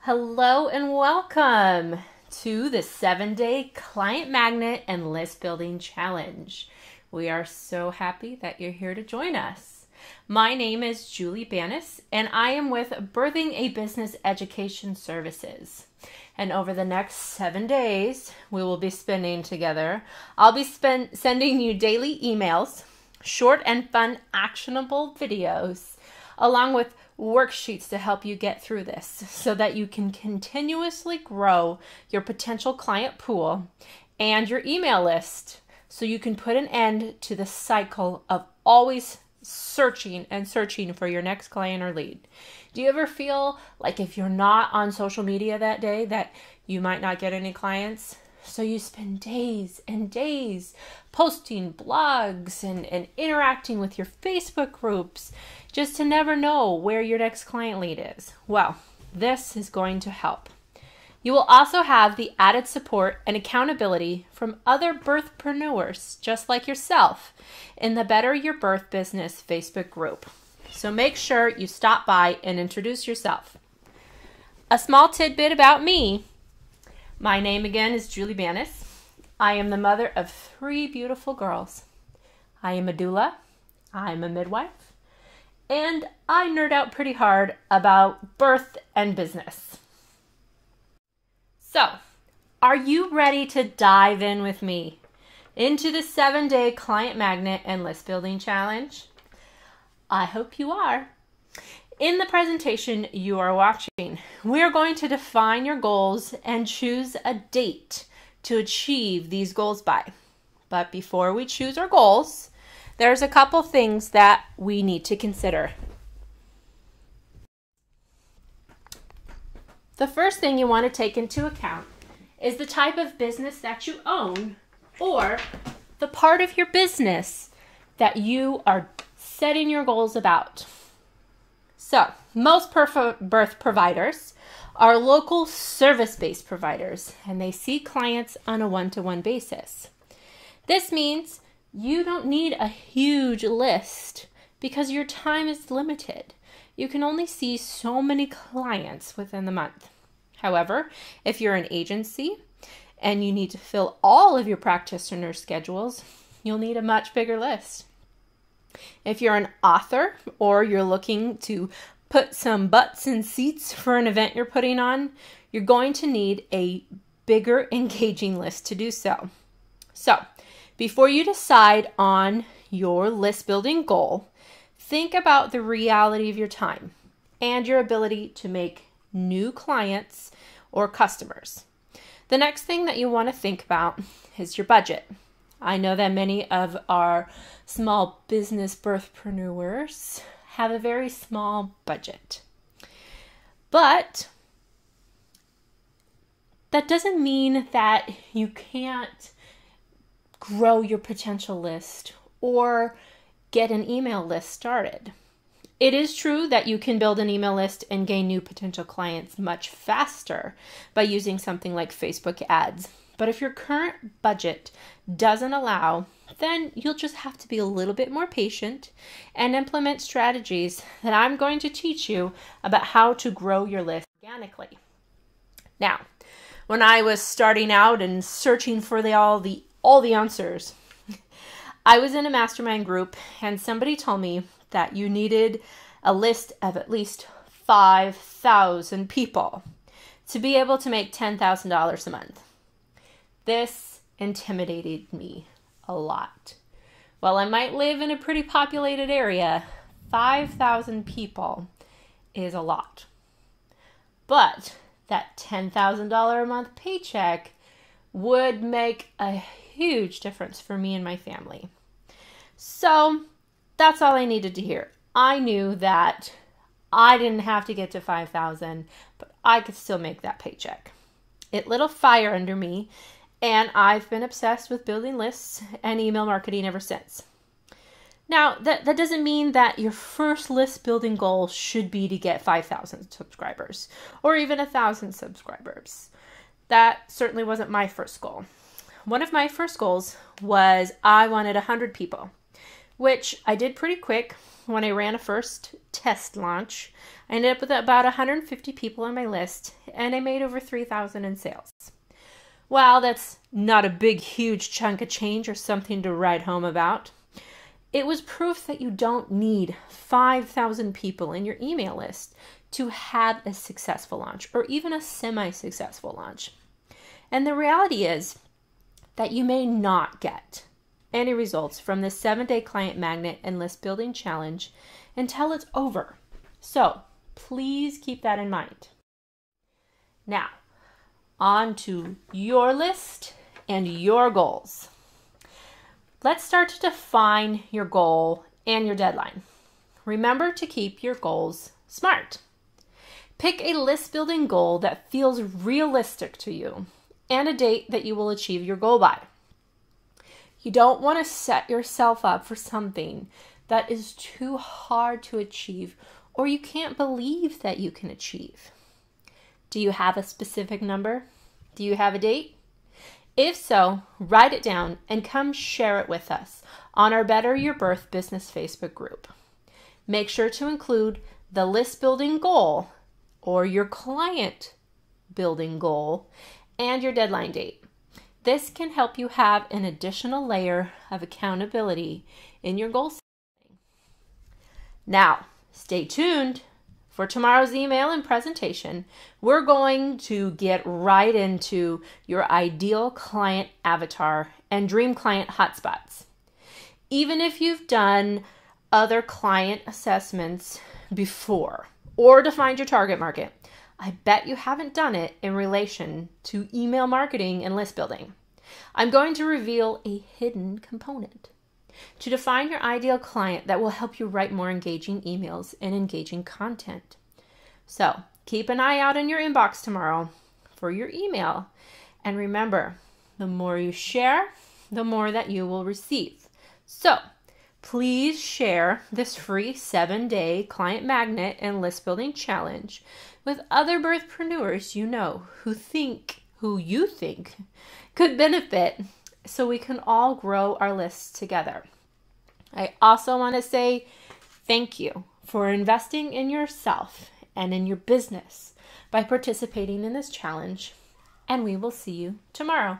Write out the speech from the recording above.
Hello and welcome to the 7-day Client Magnet and List Building Challenge. We are so happy that you're here to join us. My name is Julie Banis and I am with Birthing a Business Education Services. And over the next 7 days we will be spending together. I'll be sending you daily emails, short and fun actionable videos, along with worksheets to help you get through this so that you can continuously grow your potential client pool and your email list so you can put an end to the cycle of always searching for your next client or lead. Do you ever feel like if you're not on social media that day that you might not get any clients? So you spend days and days posting blogs and interacting with your Facebook groups just to never know where your next client lead is. Well, this is going to help. You will also have the added support and accountability from other birthpreneurs just like yourself in the Better Your Birth Business Facebook group. So make sure you stop by and introduce yourself. A small tidbit about me. My name again is Julie Banis. I am the mother of 3 beautiful girls. I am a doula, I'm a midwife, and I nerd out pretty hard about birth and business. So, are you ready to dive in with me into the 7-day Client Magnet and List Building Challenge? I hope you are. In the presentation you are watching, we are going to define your goals and choose a date to achieve these goals by. But before we choose our goals, there's a couple things that we need to consider. The first thing you want to take into account is the type of business that you own or the part of your business that you are setting your goals about. So, most birth providers are local service-based providers, and they see clients on a one-to-one basis. This means you don't need a huge list because your time is limited. You can only see so many clients within the month. However, if you're an agency and you need to fill all of your practitioner schedules, you'll need a much bigger list. If you're an author or you're looking to put some butts in seats for an event you're putting on, you're going to need a bigger engaging list to do so. So, before you decide on your list building goal, think about the reality of your time and your ability to make new clients or customers. The next thing that you want to think about is your budget. I know that many of our small business birthpreneurs have a very small budget. But that doesn't mean that you can't grow your potential list or get an email list started. It is true that you can build an email list and gain new potential clients much faster by using something like Facebook ads. But if your current budget doesn't allow, then you'll just have to be a little bit more patient and implement strategies that I'm going to teach you about how to grow your list organically. Now, when I was starting out and searching for all the answers, I was in a mastermind group and somebody told me that you needed a list of at least 5,000 people to be able to make $10,000 a month. This intimidated me a lot. While I might live in a pretty populated area, 5,000 people is a lot. But that $10,000 a month paycheck would make a huge difference for me and my family. So that's all I needed to hear. I knew that I didn't have to get to 5,000, but I could still make that paycheck. It lit a fire under me, and I've been obsessed with building lists and email marketing ever since. Now, that doesn't mean that your first list building goal should be to get 5,000 subscribers or even 1,000 subscribers. That certainly wasn't my first goal. One of my first goals was I wanted 100 people which I did pretty quick when I ran a first test launch. I ended up with about 150 people on my list, and I made over $3,000 in sales. While that's not a big, huge chunk of change or something to write home about, it was proof that you don't need 5,000 people in your email list to have a successful launch or even a semi-successful launch. And the reality is that you may not get any results from this 7-day client magnet and list building challenge until it's over. So please keep that in mind. Now, on to your list and your goals. Let's start to define your goal and your deadline. Remember to keep your goals SMART. Pick a list building goal that feels realistic to you and a date that you will achieve your goal by. You don't want to set yourself up for something that is too hard to achieve or you can't believe that you can achieve. Do you have a specific number? Do you have a date? If so, write it down and come share it with us on our Better Your Birth Business Facebook group. Make sure to include the list building goal or your client building goal and your deadline date. This can help you have an additional layer of accountability in your goal setting. Now, stay tuned. For tomorrow's email and presentation, we're going to get right into your ideal client avatar and dream client hotspots. Even if you've done other client assessments before or defined your target market, I bet you haven't done it in relation to email marketing and list building. I'm going to reveal a hidden component to define your ideal client that will help you write more engaging emails and engaging content. So keep an eye out in your inbox tomorrow for your email. And remember, the more you share, the more that you will receive. So please share this free 7-day client magnet and list building challenge with other birthpreneurs you know who you think could benefit so we can all grow our lists together. I also want to say thank you for investing in yourself and in your business by participating in this challenge, and we will see you tomorrow.